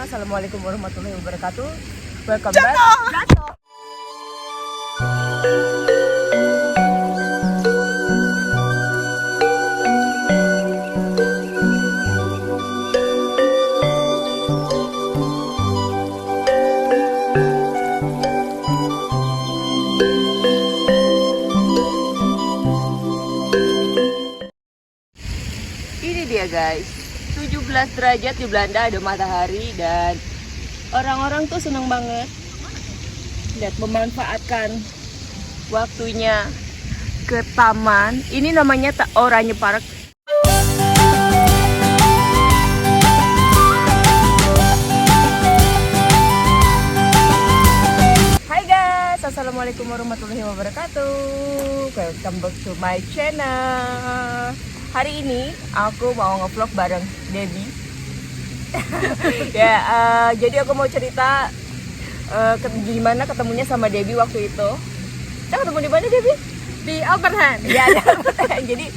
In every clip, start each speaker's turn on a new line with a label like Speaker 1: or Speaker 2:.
Speaker 1: Assalamualaikum warahmatullahi wabarakatuh. Welcome back. Jatuh. Ini dia guys, 17 derajat di Belanda, ada matahari dan orang-orang tuh senang banget lihat memanfaatkan waktunya ke taman. Ini namanya Oranje Park. Hai guys, assalamualaikum warahmatullahi wabarakatuh. Welcome back to my channel. Hari ini aku mau ngevlog bareng Debbie. Jadi aku mau cerita gimana ketemunya sama Debbie waktu itu. Kita ketemu di mana, Debbie?
Speaker 2: Di Alberhan.
Speaker 1: Ya, jadi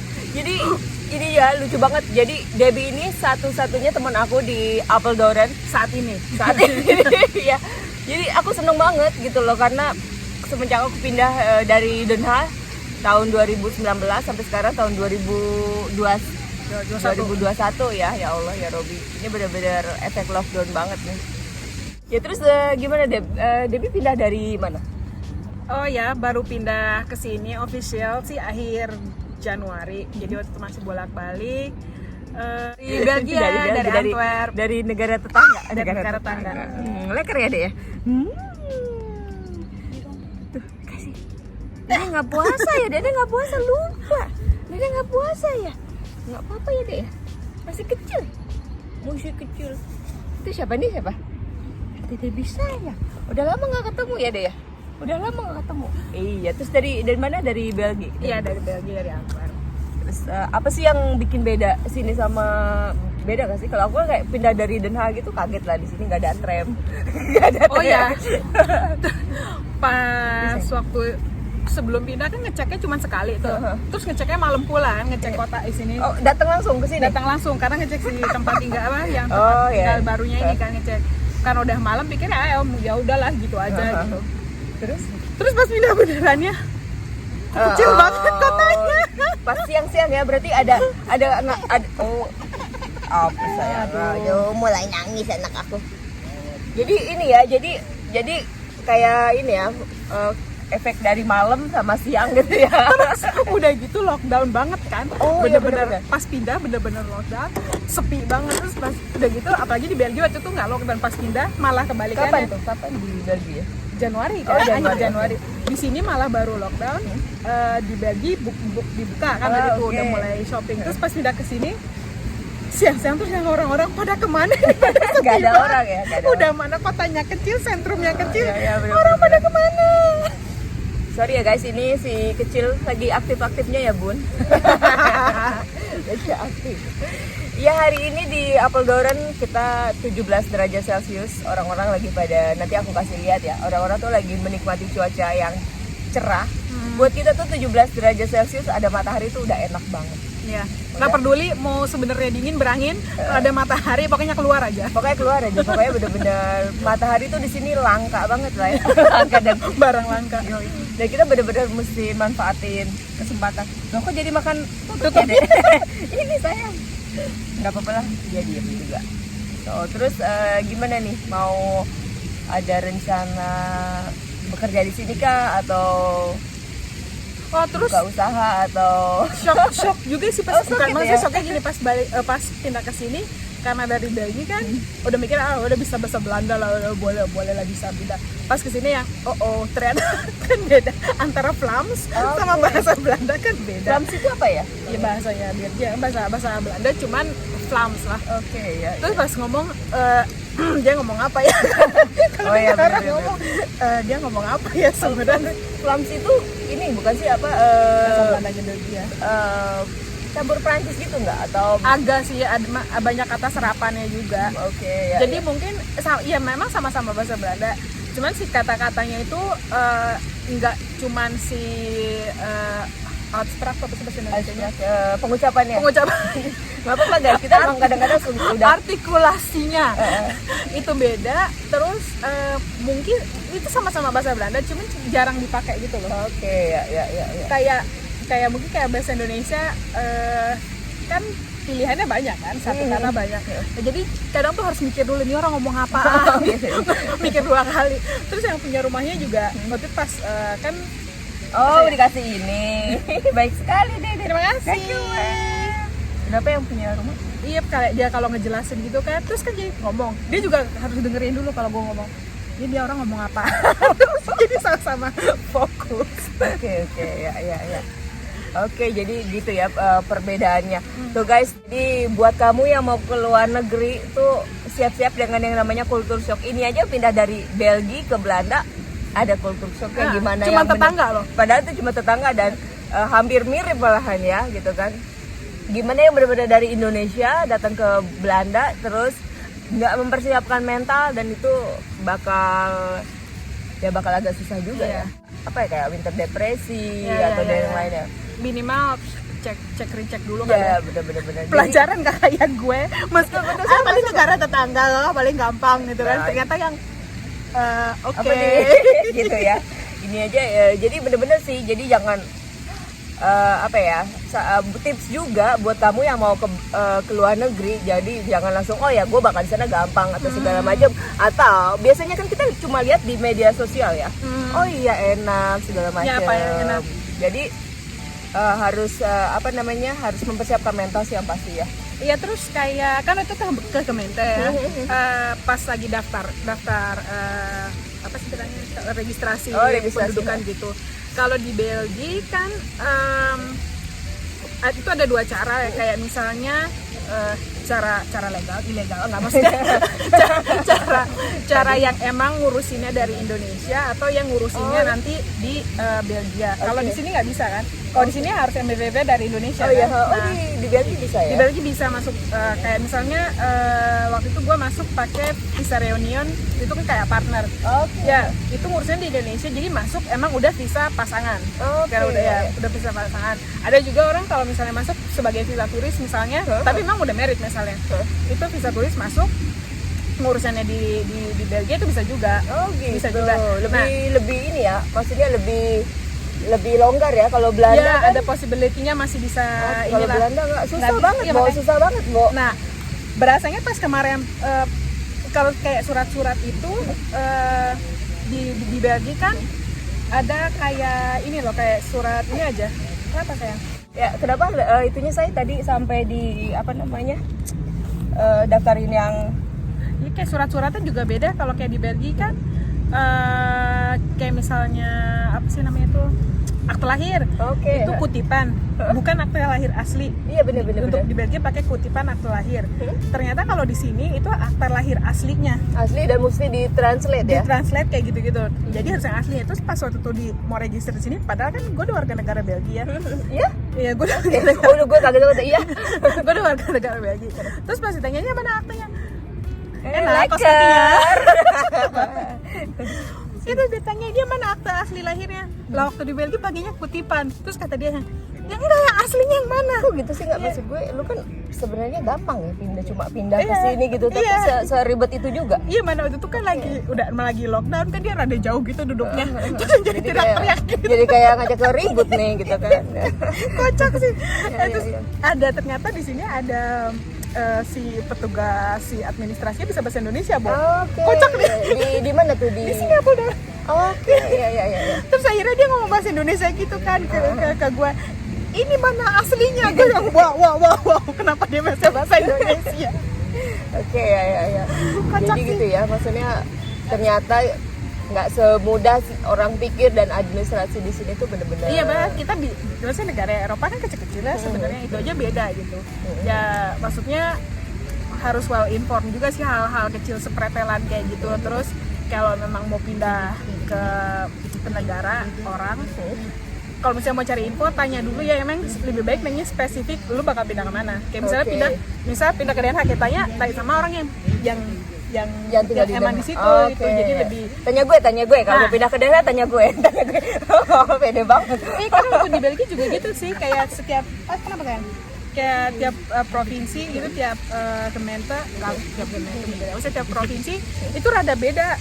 Speaker 1: ini ya lucu banget. Jadi Debbie ini satu-satunya teman aku di Apeldoorn saat ini. Ya. Jadi aku seneng banget gitu loh, karena semenjak aku pindah dari Den Haag tahun 2019 sampai sekarang tahun 2021 ya. Ya Allah ya Robi, ini benar-benar efek lockdown banget nih. Ya terus gimana Debbie pindah dari mana?
Speaker 2: Oh ya, baru pindah ke sini official sih akhir Januari. Jadi waktu itu masih bolak-balik di Belgia, dari Antwerp,
Speaker 1: dari negara tetangga.
Speaker 2: negara tetangga.
Speaker 1: Leker ya deh ya. Tuh kasih. Dede nggak puasa ya, Dede nggak puasa, lupa. Dede nggak puasa ya, nggak apa-apa ya Dede ya. Masih kecil. Itu siapa nih, siapa? Dede bisa ya. Udah lama nggak ketemu ya Dede ya. Udah lama nggak ketemu. Iya, terus dari mana? Dari Belgia.
Speaker 2: Iya, dari Belgia, dari Antwerp.
Speaker 1: Terus apa sih yang bikin beda sini sama beda gak sih? Kalau aku kayak pindah dari Den Haag gitu kaget lah, di sini nggak ada tram. Nggak ada tram.
Speaker 2: Oh ya, pas waktu sebelum pindah kan ngeceknya cuma sekali tuh. Terus ngeceknya malam pulang, ngecek kota di sini.
Speaker 1: Oh, datang langsung ke sini?
Speaker 2: Datang langsung karena ngecek si tempat tinggal yang tempat tinggal barunya ini kan ngecek. Karena udah malam pikir ya udahlah gitu aja gitu. Terus pas pindah benerannya kecil banget kotanya.
Speaker 1: Pas siang-siang ya, berarti ada apa saya? Aduh, mulai nangis anak aku. Jadi ini ya, jadi kayak ini ya, efek dari malam sama siang gitu ya.
Speaker 2: Terus udah gitu lockdown banget kan. Bener-bener
Speaker 1: iya,
Speaker 2: pas pindah bener-bener lockdown, sepi banget. Terus pas udah gitu, apalagi di Belgia waktu itu nggak lockdown, pas pindah malah kebalikannya.
Speaker 1: Kapan di Belgia?
Speaker 2: Januari kan, akhir Januari. Di sini malah baru lockdown. Di Belgia dibuka kan, dari itu udah mulai shopping. Terus pas pindah ke sini siang-siang tuh yang orang-orang pada kemana nih?
Speaker 1: Gak ada orang ya?
Speaker 2: Udah mana kotanya kecil, sentrumnya kecil,
Speaker 1: bener,
Speaker 2: orang pada kemana?
Speaker 1: Sorry ya guys, ini si kecil lagi aktif-aktifnya ya Bun. Lagi aktif. Ya, hari ini di Apeldoorn kita 17 derajat Celcius. Orang-orang lagi pada, nanti aku kasih lihat ya, orang-orang tuh lagi menikmati cuaca yang cerah. Buat kita tuh 17 derajat Celcius ada matahari tuh udah enak banget.
Speaker 2: Ya, nggak peduli mau sebenarnya dingin berangin, ada matahari pokoknya keluar aja.
Speaker 1: Pokoknya bener-bener matahari tuh di sini langka banget lah ya. Langka dan
Speaker 2: barang langka.
Speaker 1: Dan kita bener-bener mesti manfaatin kesempatan. Loh, kok jadi makan tutup ya deh? Ini sayang. Nggak apa-apa lah, dia diem juga. So, terus gimana nih? Mau ada rencana bekerja di sini kah? Atau
Speaker 2: terus
Speaker 1: buka usaha atau
Speaker 2: shock juga sih pas bukan
Speaker 1: gitu
Speaker 2: maksudnya
Speaker 1: ya?
Speaker 2: shocknya gini pas pindah ke sini karena dari Belgia kan udah mikir udah bisa bahasa Belanda lah, udah boleh lah bisa pindah. Pas ke sini ya ternyata kan beda antara Vlaams sama bahasa Belanda kan beda.
Speaker 1: Vlaams itu apa ya?
Speaker 2: Ya bahasanya Belgia, bahasa Belanda cuman Vlaams lah.
Speaker 1: Ya.
Speaker 2: Terus pas ngomong dia ngomong apa ya? Kalau orang ngomong dia ngomong apa ya sebenarnya?
Speaker 1: Vlaams itu ini bukan sih apa?
Speaker 2: Bahasa Belandanya Belgia.
Speaker 1: Campur Prancis gitu nggak? Atau
Speaker 2: agak sih ada banyak kata serapannya juga.
Speaker 1: Ya.
Speaker 2: Jadi mungkin ya memang sama-sama bahasa Belanda. Cuman si kata-katanya itu nggak cuman si Abstrak apa sih bahasa Indonesia?
Speaker 1: Pengucapannya.
Speaker 2: Pengucapan.
Speaker 1: Nggak apa-apa guys, kita emang kadang-kadang udah
Speaker 2: Artikulasinya itu beda. Terus mungkin itu sama-sama bahasa Belanda, cuman jarang dipakai gitu loh.
Speaker 1: Oke, ya.
Speaker 2: Kayak mungkin kayak bahasa Indonesia kan pilihannya banyak kan, satu kata banyak. Nah, jadi kadang tuh harus mikir dulu nih orang ngomong apa, mikir 2 kali. Terus yang punya rumahnya juga waktu itu pas kan
Speaker 1: dikasih ini. Baik sekali deh.
Speaker 2: terima kasih.
Speaker 1: Kenapa yang punya rumah?
Speaker 2: Iya, kayak dia kalau ngejelasin gitu kan, terus kan jadi ngomong. Dia juga harus dengerin dulu kalau gue ngomong. Ini dia orang ngomong apa. Terus jadi sama-sama fokus.
Speaker 1: Oke, ya. Oke, jadi gitu ya perbedaannya. Tuh guys, jadi buat kamu yang mau ke luar negeri tuh siap-siap dengan yang namanya culture shock. Ini aja pindah dari Belgia ke Belanda ada culture shocknya gimana
Speaker 2: cuma
Speaker 1: yang
Speaker 2: tetangga loh.
Speaker 1: Padahal itu cuma tetangga dan hampir mirip malahan ya gitu kan. Gimana yang benar-benar dari Indonesia datang ke Belanda terus nggak mempersiapkan mental dan itu bakal agak susah juga ya. Apa ya, kayak winter depresi atau yang lainnya.
Speaker 2: Minimal cek recheck dulu
Speaker 1: ya,
Speaker 2: kan.
Speaker 1: Bener.
Speaker 2: Pelajaran gak kayak gue. Meskipun paling negara tetangga lah paling gampang gitu kan. Ternyata yang oke.
Speaker 1: Gitu ya. Ini aja jadi bener-bener sih. Jadi jangan tips juga buat kamu yang mau ke luar negeri. Jadi jangan langsung gue bakal di sana gampang atau segala macam. Atau biasanya kan kita cuma lihat di media sosial ya. Oh iya enak segala macam.
Speaker 2: Ya, apa yang enak.
Speaker 1: Jadi harus harus mempersiapkan mental sih yang pasti ya.
Speaker 2: Iya, terus kayak kan itu ke Kementerian pas lagi daftar apa sih bilangnya, registrasi pendudukan gitu. Kalau di Belgia kan itu ada 2 cara ya, kayak misalnya cara legal, ilegal nggak maksudnya cara yang emang ngurusinnya dari Indonesia atau yang ngurusinnya nanti di Belgia. Kalau di sini nggak bisa kan? Kalau di sini harus MBVV dari Indonesia.
Speaker 1: Di Belgia bisa ya?
Speaker 2: Di Belgia bisa masuk kayak misalnya waktu itu gue masuk pakai visa reunion, itu kan kayak partner. Ya itu ngurusnya di Indonesia, jadi masuk emang udah visa pasangan. Karena udah visa pasangan. Ada juga orang kalau misalnya masuk sebagai visa turis misalnya, tapi emang udah merit misalnya, itu visa turis masuk ngurusannya di Belgia itu bisa juga.
Speaker 1: Gitu.
Speaker 2: Bisa juga.
Speaker 1: Lebih ini ya, maksudnya lebih longgar ya. Kalau Belanda
Speaker 2: ya,
Speaker 1: kan
Speaker 2: ada possibility-nya masih bisa
Speaker 1: kalau Belanda nggak susah banget, Bo.
Speaker 2: Nah, berasanya pas kemarin kalau kayak surat-surat itu di Belgia kan ada kayak ini loh, kayak surat ini aja. Kenapa sayang?
Speaker 1: Ya, kenapa itunya saya tadi sampai di daftarin yang
Speaker 2: Ini kayak surat-suratnya juga beda. Kalau kayak di Belgia kan kayak misalnya apa sih namanya itu, akte lahir. Itu kutipan, bukan akte lahir asli.
Speaker 1: Iya, benar.
Speaker 2: Untuk di Belgia pakai kutipan akte lahir. Ternyata kalau di sini itu akte lahir aslinya.
Speaker 1: Asli dan mesti ditranslate ya.
Speaker 2: Ditranslate kayak gitu-gitu. Jadi harus yang asli. Terus pas waktu itu mau register di sini, padahal kan gue udah warga negara Belgia.
Speaker 1: Iya?
Speaker 2: Iya, gue udah
Speaker 1: gue kaget banget. Iya.
Speaker 2: gue udah warga negara Belgia. Terus pas ditanyanya mana aktenya?
Speaker 1: Enak
Speaker 2: kos kakinya. Itu ditanya dia mana akte asli lahirnya. Lah waktu di Belgia paginya kutipan. Terus kata dia, ya enggak, yang aslinya yang mana?
Speaker 1: Kok gitu sih, nggak maksud gue, lu kan sebenarnya gampang ya pindah ke sini gitu, tapi seribet itu juga.
Speaker 2: Iya, mana waktu itu kan lagi lockdown kan, dia rada jauh gitu duduknya. Jadi teriak-teriak gitu.
Speaker 1: Jadi kayak ngajak ke ribut nih gitu kan.
Speaker 2: Kocak sih. Terus ada, ternyata di sini ada si petugas, si administrasinya bisa bahasa Indonesia, Bo. Kocak nih.
Speaker 1: Di mana tuh?
Speaker 2: Di Singapura.
Speaker 1: Iya.
Speaker 2: Terus akhirnya dia ngomong bahasa Indonesia gitu kan ke gue. Ini mana aslinya? Gue yang wow, kenapa dia bahasa Indonesia?
Speaker 1: Ya. Jadi gitu ya, maksudnya ternyata nggak semudah orang pikir dan administrasi di sini tuh bener-bener.
Speaker 2: Iya, banget. Kita biasanya negara Eropa kan kecil-kecil lah sebenarnya, itu aja beda gitu. Ya maksudnya harus well informed juga sih hal-hal kecil sepretelan kayak gitu. Terus kalau memang mau pindah ke negara orang, kalau misalnya mau cari info, tanya dulu ya, emang lebih baik nanya spesifik lu bakal pindah kemana. Kayak misalnya pindah ke Den Haag, tanya sama orang yang
Speaker 1: yang tinggal di
Speaker 2: emang
Speaker 1: Den-
Speaker 2: di situ
Speaker 1: Oke.
Speaker 2: gitu. Jadi lebih
Speaker 1: Tanya gue kalau
Speaker 2: Nah.
Speaker 1: mau pindah ke daerah tanya gue. Oh, pede banget.
Speaker 2: karena waktu di Belgia juga gitu sih, kayak setiap kenapa kan? Kayak tiap provinsi gitu, tiap Gemeente, maksudnya tiap provinsi itu rada beda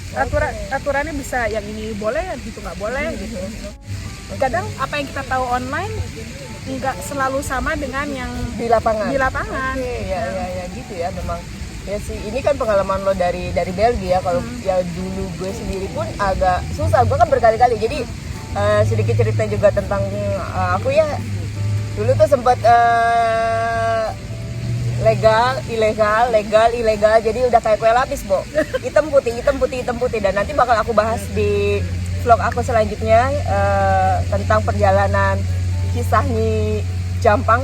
Speaker 2: aturannya, bisa yang ini boleh, yang itu nggak boleh gitu. Kadang apa yang kita tahu online nggak selalu sama dengan yang
Speaker 1: Di lapangan.
Speaker 2: di lapangan.
Speaker 1: Oke, ya gitu ya memang. Ya sih, ini kan pengalaman lo dari Belgia. Kalau ya dulu gue sendiri pun agak susah. Gue kan berkali-kali. Jadi sedikit cerita juga tentang aku ya. Dulu tuh sempat legal, ilegal. Jadi udah kayak kue lapis, Bo. Hitam putih. Dan nanti bakal aku bahas di vlog aku selanjutnya tentang perjalanan kisahnya Jampang.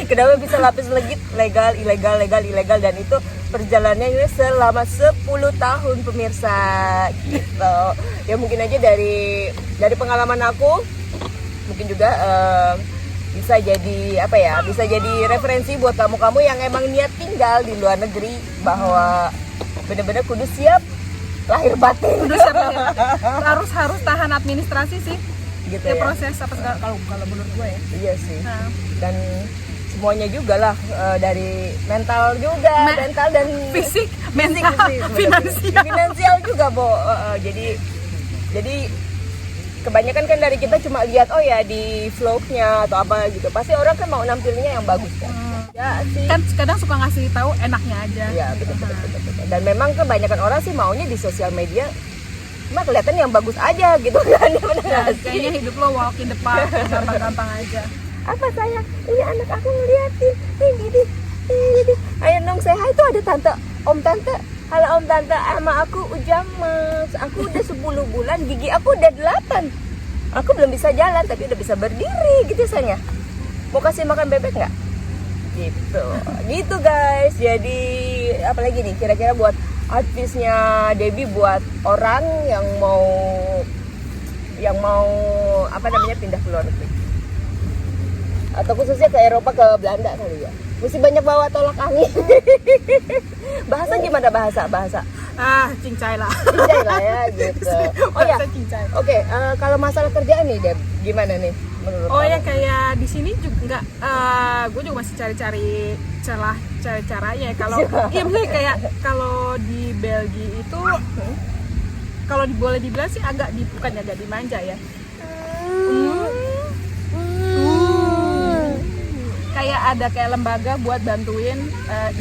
Speaker 1: Kenapa bisa lapis legit, legal, ilegal, dan itu perjalanannya selama 10 tahun pemirsa gitu. Ya mungkin aja dari pengalaman aku mungkin juga bisa jadi apa ya, bisa jadi referensi buat kamu-kamu yang emang niat tinggal di luar negeri, bahwa bener-bener kudu siap lahir batin.
Speaker 2: Udah siap ya. harus tahan administrasi sih,
Speaker 1: Gitu
Speaker 2: ya
Speaker 1: ya.
Speaker 2: proses apa segala, kalau menurut gue ya.
Speaker 1: Iya sih.
Speaker 2: Nah,
Speaker 1: Dan semuanya juga lah, dari mental juga, mental dan
Speaker 2: fisik, mental,
Speaker 1: fisik,
Speaker 2: finansial.
Speaker 1: finansial juga, Bo. Jadi kebanyakan kan dari kita cuma lihat oh ya di vlognya atau apa gitu. Pasti orang kan mau nampilnya yang bagus kan. Ya sih.
Speaker 2: Kan kadang suka ngasih tahu enaknya aja.
Speaker 1: Iya, betul. Dan memang kebanyakan orang sih maunya di sosial media cuma kelihatan yang bagus aja gitu kan.
Speaker 2: Ya,
Speaker 1: Bener nggak sih?
Speaker 2: kayaknya hidup lo walk in the park, gampang-gampang aja.
Speaker 1: Apa sayang, ini anak aku ngeliatin ini. Ayo dong say hi, tuh ada tante, om tante. Halo om tante, sama aku Ujang Mas. Aku udah 10 bulan, gigi aku udah 8. Aku belum bisa jalan tapi udah bisa berdiri gitu sayang ya. Mau kasih makan bebek nggak? Gitu guys. Jadi apalagi nih kira-kira buat advice-nya Debbie buat orang yang mau apa namanya pindah ke luar negeri, atau khususnya ke Eropa, ke Belanda kali ya. Mesti banyak bawa tolak angin. Bahasa gimana bahasa?
Speaker 2: Cincai lah.
Speaker 1: Cincai lah ya gitu. Oh ya.
Speaker 2: Bahasa cincai.
Speaker 1: Oke, kalau masalah kerjaan nih Deb, gimana nih menurut
Speaker 2: Oh
Speaker 1: kamu?
Speaker 2: ya, kayak di sini juga nggak, gue juga masih cari caranya. Kalau iya maksudnya kayak kalau di Belgia itu, kalau boleh dibilang sih bukannya agak dimanja ya. Kayak ada kayak lembaga buat bantuin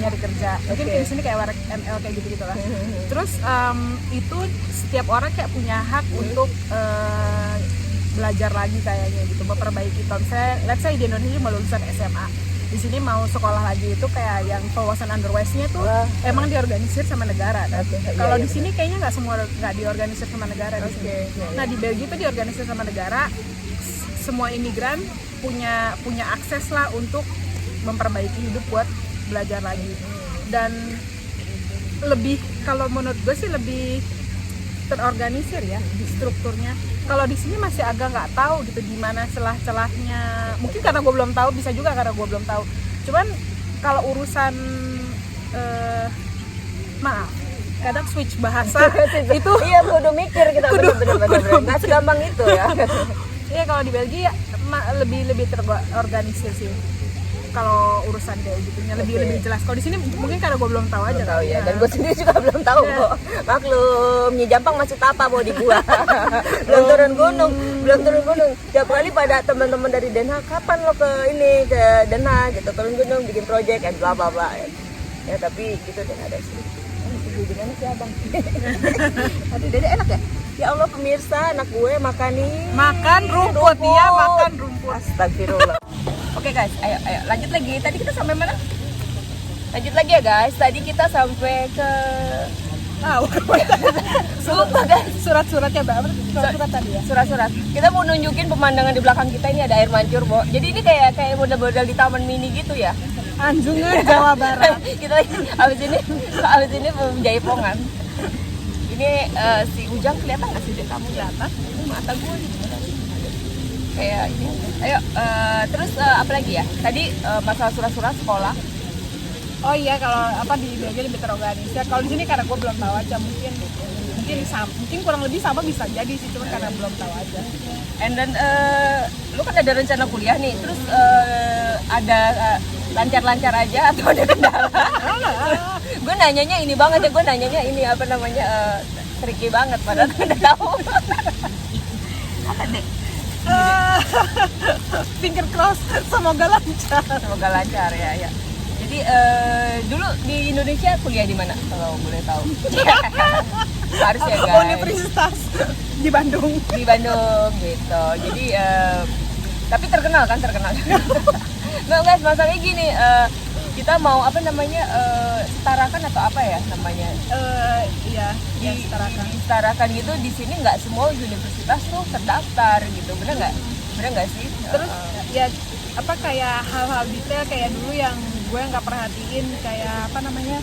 Speaker 2: nyari kerja. Mungkin
Speaker 1: Oke.
Speaker 2: di sini kayak Warek ML kayak gitu lah. Terus itu setiap orang kayak punya hak untuk belajar lagi kayaknya gitu, memperbaiki. Misalnya, let's say di Indonesia mau lulusan SMA, di sini mau sekolah lagi itu kayak yang wawasan underwise-nya tuh emang diorganisir sama negara. Kan?
Speaker 1: Oke, iya,
Speaker 2: Kalau
Speaker 1: iya,
Speaker 2: di sini kayaknya nggak diorganisir sama negara di sini.
Speaker 1: iya.
Speaker 2: Nah di Belgia itu diorganisir sama negara. Semua imigran punya akses lah untuk memperbaiki hidup buat belajar lagi. Dan lebih, kalau menurut gue sih lebih terorganisir ya di strukturnya. Kalau di sini masih agak nggak tahu gitu gimana celah-celahnya. Mungkin karena gue belum tahu, bisa juga karena gue belum tahu. Cuman kalau urusan maaf, kadang switch bahasa itu
Speaker 1: iya kudu mikir kita, bener-bener nggak segampang itu ya.
Speaker 2: iya, kalau di Belgia lebih terorganisir sih. Kalau urusan kayak gitunya lebih jelas. Kalau di sini mungkin karena gue belum tahu aja.
Speaker 1: Tahu ya,
Speaker 2: Nah.
Speaker 1: dan gue sendiri juga belum tahu kok. Maklum, Nyi Jampang masih tapa mau di gua. belum turun gunung. Tiap kali pada teman-teman dari Den Haag, kapan lo ke Den Haag gitu, turun gunung bikin project and bla bla bla. Ya tapi gitu dan ada sih. Gimana sih abang? Aduh, Dede enak ya? Ya Allah pemirsa, anak gue makan
Speaker 2: rumput dia, makan rumput.
Speaker 1: Astagfirullah. Oke guys, ayo lanjut lagi. Tadi kita sampai mana? Lanjut lagi ya guys. Tadi kita sampai ke lupa guys.
Speaker 2: Surat-suratnya berapa? Surat tadi ya.
Speaker 1: Surat-surat. Kita mau nunjukin pemandangan di belakang kita, ini ada air mancur, Bo. Jadi ini kayak model-model di taman mini gitu ya.
Speaker 2: Anjungan Jawa Barat.
Speaker 1: Kita abis ini Jaipongan. Ini si Ujang kelihatan nggak sih deh kamu kelihatan? Mata gue gitu. Kayak ini. Ayo terus apa lagi ya? Tadi masalah surat-surat sekolah.
Speaker 2: Oh iya, kalau apa di Belgia lebih terorganisir. Kalau di sini karena gue belum tahu aja, mungkin kurang lebih sama bisa jadi sih, cuma karena belum tahu aja.
Speaker 1: And then lu kan ada rencana kuliah nih, terus ada lancar-lancar aja atau ada kendala? Gue nanyanya ini banget ya, gue nanyanya ini apa namanya tricky banget padahal udah tahu. Apa deh?
Speaker 2: Finger cross, semoga lancar.
Speaker 1: Semoga lancar ya. Jadi dulu di Indonesia kuliah di mana kalau boleh tahu? Harus ya guys.
Speaker 2: Universitas di Bandung.
Speaker 1: Di Bandung gitu. Jadi tapi terkenal. Nggak guys, masalahnya gini, kita mau apa namanya setarakan atau apa ya namanya?
Speaker 2: Iya, setarakan.
Speaker 1: Setarakan gitu di sini nggak semua universitas tuh terdaftar gitu, bener nggak sih?
Speaker 2: Terus ya apa kayak hal-hal detail kayak dulu yang gue nggak perhatiin kayak apa namanya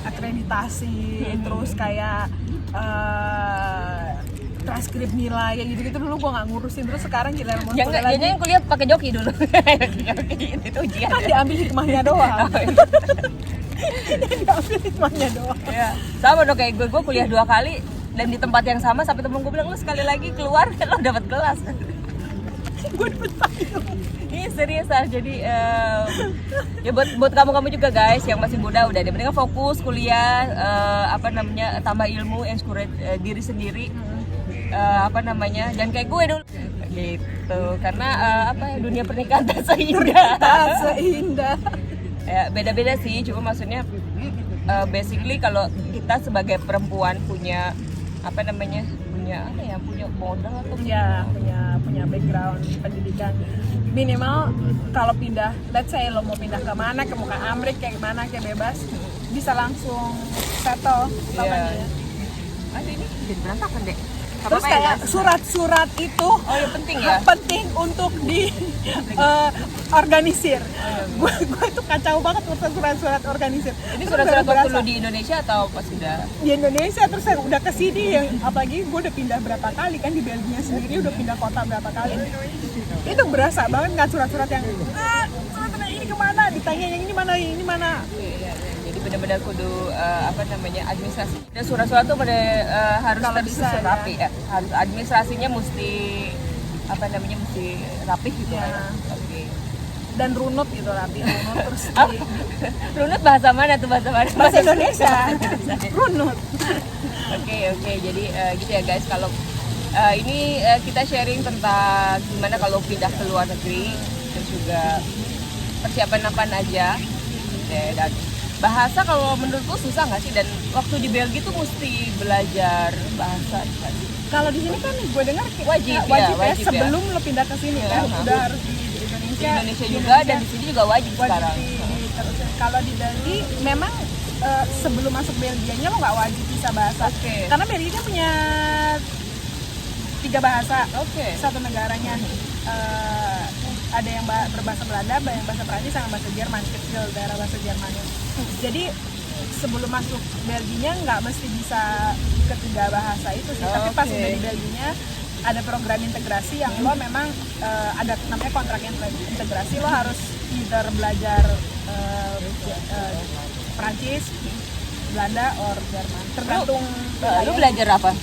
Speaker 2: akreditasi, terus kayak transkrip nilai kayak gitu-gitu dulu gue nggak ngurusin, terus sekarang kita mau kuliah lagi.
Speaker 1: Yang kuliah pakai joki dulu. Itu ujian.
Speaker 2: Kan diambil hikmahnya doang. Diambil hikmahnya doang.
Speaker 1: Ya, sama dong kayak gue kuliah 2 kali dan di tempat yang sama sampai temen gue bilang lu sekali lagi keluar lo dapat kelas.
Speaker 2: Gue dapet payung.
Speaker 1: Ini serius lah, jadi ya buat kamu juga guys yang masih muda udah deh mendingan fokus kuliah, apa namanya tambah ilmu, encourage diri sendiri, apa namanya jangan kayak gue dulu gitu karena apa ya dunia pernikahan tak seindah. Ya, beda-beda sih, cuma maksudnya basically kalau kita sebagai perempuan punya apa namanya punya modal atau
Speaker 2: punya background pendidikan minimal kalau pindah, let's say lo mau pindah ke mana, ke muka Amrik kayak mana kayak bebas bisa langsung settle namanya.
Speaker 1: Ada ini jadi berantakan deh.
Speaker 2: Terus kayak surat-surat itu penting untuk di organisir. Gue tuh kacau banget urusan surat-surat organisir.
Speaker 1: Ini surat-surat waktu lu di Indonesia atau pas udah?
Speaker 2: Di Indonesia, terus saya udah kesini yang apalagi gue udah pindah berapa kali kan di Belgia sendiri udah pindah kota berapa kali. Itu berasa banget nggak surat-surat yang surat-surat ini kemana? Ditanya yang ini mana?
Speaker 1: Jadi benar-benar kudu apa namanya administrasi dan surat-surat tuh harus tersusun rapi ya. Harus administrasinya mesti apa namanya mesti rapih gitu ya. Oke.
Speaker 2: Dan runut gitu rapi, runut terus
Speaker 1: runut bahasa mana tuh bahasa
Speaker 2: Indonesia. Runut.
Speaker 1: Oke. Jadi gitu ya guys, kalau ini kita sharing tentang gimana kalau pindah ke luar negeri dan juga persiapan apa aja. Dan bahasa kalau menurut lu susah nggak sih? Dan waktu di Belgia tuh mesti belajar bahasa kan?
Speaker 2: Kalau di sini kan gue dengar
Speaker 1: wajib
Speaker 2: ya sebelum lo pindah ke sini kan udah harus di
Speaker 1: Indonesia juga dan di sini juga wajib sekarang.
Speaker 2: Kalau di Bali memang sebelum masuk Belgianya lo nggak wajib bisa bahasa. Karena Belgia punya 3 bahasa. Satu negaranya ada yang berbahasa Belanda, yang bahasa Prancis, sama bahasa Jerman, kecil daerah bahasa Jermannya. Jadi sebelum masuk Belgianya nggak mesti bisa ketiga bahasa itu sih, tapi pas udah di Belgianya ada program integrasi yang lo memang ada namanya kontrak integrasi, lo harus either belajar Prancis, Belanda, or Jerman, tergantung.
Speaker 1: Lu belajar apa?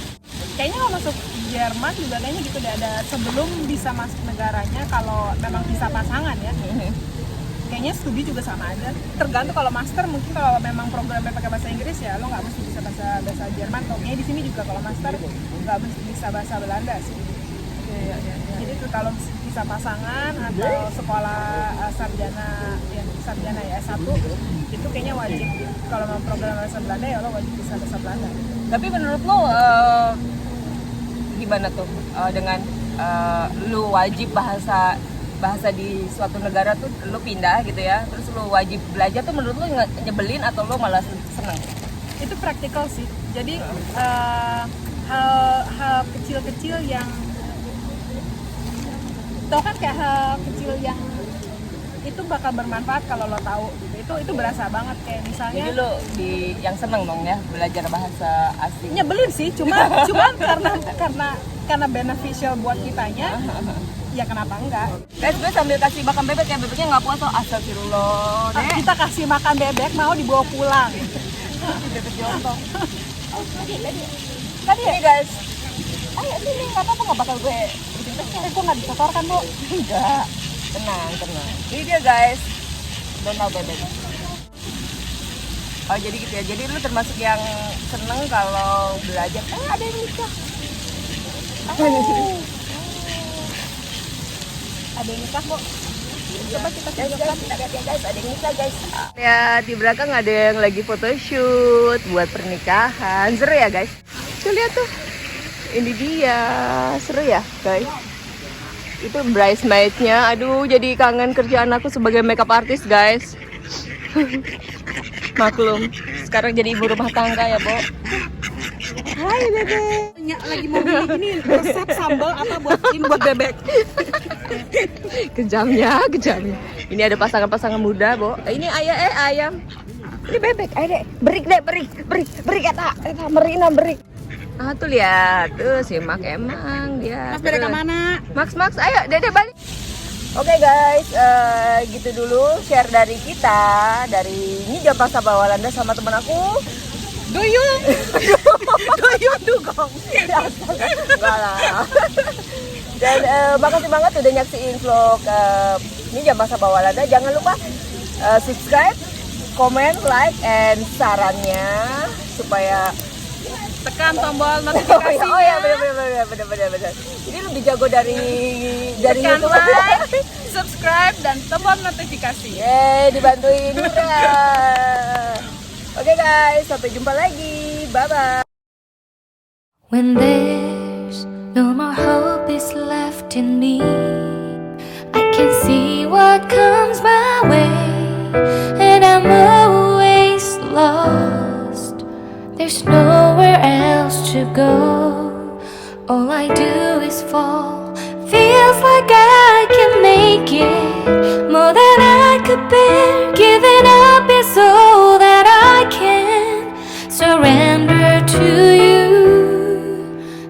Speaker 2: Kayaknya kalau masuk Jerman juga kayaknya gitu deh, ada sebelum bisa masuk negaranya kalau memang bisa pasangan ya. Kayaknya studi juga sama aja. Tergantung kalau master mungkin kalau memang programnya pakai bahasa Inggris ya lo nggak mesti bisa bahasa Jerman. Kayaknya di sini juga kalau master nggak mesti bisa bahasa Belanda sih. Jadi tuh kalau bisa pasangan atau sekolah sarjana ya S1 itu kayaknya wajib. Kalau mau program bahasa Belanda ya lo wajib bisa bahasa Belanda.
Speaker 1: Tapi menurut lo gimana tuh dengan lu wajib bahasa di suatu negara tuh lu pindah gitu ya, terus lu wajib belajar tuh menurut lu nyebelin atau lu malah seneng?
Speaker 2: Itu praktikal sih. Jadi hal kecil-kecil yang tau kan kayak hal kecil yang itu bakal bermanfaat kalau lo tahu gitu. Itu berasa banget kayak misalnya.
Speaker 1: Jadi lo yang seneng dong ya belajar bahasa asing.
Speaker 2: Nyebelin sih, cuman karena beneficial buat kitanya. Ya kenapa enggak?
Speaker 1: Guys, gue sambil kasih makan bebek ya, bebeknya nggak puas tuh. Astagfirullah. Dek.
Speaker 2: Kita kasih makan bebek mau dibawa pulang.
Speaker 1: Bebek jontong. Tadi ya guys. Ayo sini, nggak apa-apa, nggak bakal gue.
Speaker 2: Gue nggak disetorkan bu.
Speaker 1: Enggak. Tenang. Ini dia guys. Donald bebek. Oh jadi gitu ya. Jadi lu termasuk yang seneng kalau belajar. Ada yang nikah.
Speaker 2: Ada yang nikah bu. Coba kita
Speaker 1: Lihat ya guys, ada yang nikah guys. Lihat di belakang ada yang lagi photoshoot buat pernikahan. Seru ya guys. Tuh lihat tuh. Ini dia. Seru ya guys. Itu bridesmaid-nya. Aduh, jadi kangen kerjaan aku sebagai makeup artist guys. Maklum, sekarang jadi ibu rumah tangga ya, Bo. Hai, Bebek.
Speaker 2: Lagi mau gini resep sambal apa buat bebek.
Speaker 1: Kejamnya. Ini ada pasangan-pasangan muda, Bo. Ini ayam. Ini bebek, ayo deh. Berik kata. Merina, berik. Ah, tuh lihat. Tuh, simak emang dia.
Speaker 2: Mas bebek kemana?
Speaker 1: Max, ayo, Dede balik. Oke guys, gitu dulu share dari kita, dari Ninja Pasar Bawalanda sama teman aku.
Speaker 2: Duyung dugong.
Speaker 1: Enggak lah. Dan makasih banget udah nyaksiin vlog Ninja Pasar Bawalanda. Jangan lupa subscribe, komen, like, and sarannya supaya
Speaker 2: Tekan tombol notifikasinya.
Speaker 1: Oh ya, benar. Ini lebih jago dari
Speaker 2: Tekan
Speaker 1: YouTube.
Speaker 2: like, subscribe, dan tombol notifikasi.
Speaker 1: Yeay, dibantuin. Oke guys, sampai jumpa lagi. Bye-bye.
Speaker 3: When there's no more hope is left in me, I can see what comes my way, and I'm always lost. There's nowhere else to go. All I do is fall. Feels like I can make it more than I could bear. Giving up is all that I can surrender to you.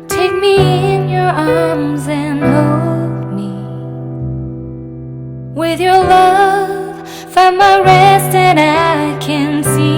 Speaker 3: Take me in your arms and hold me. With your love, find my rest and I can see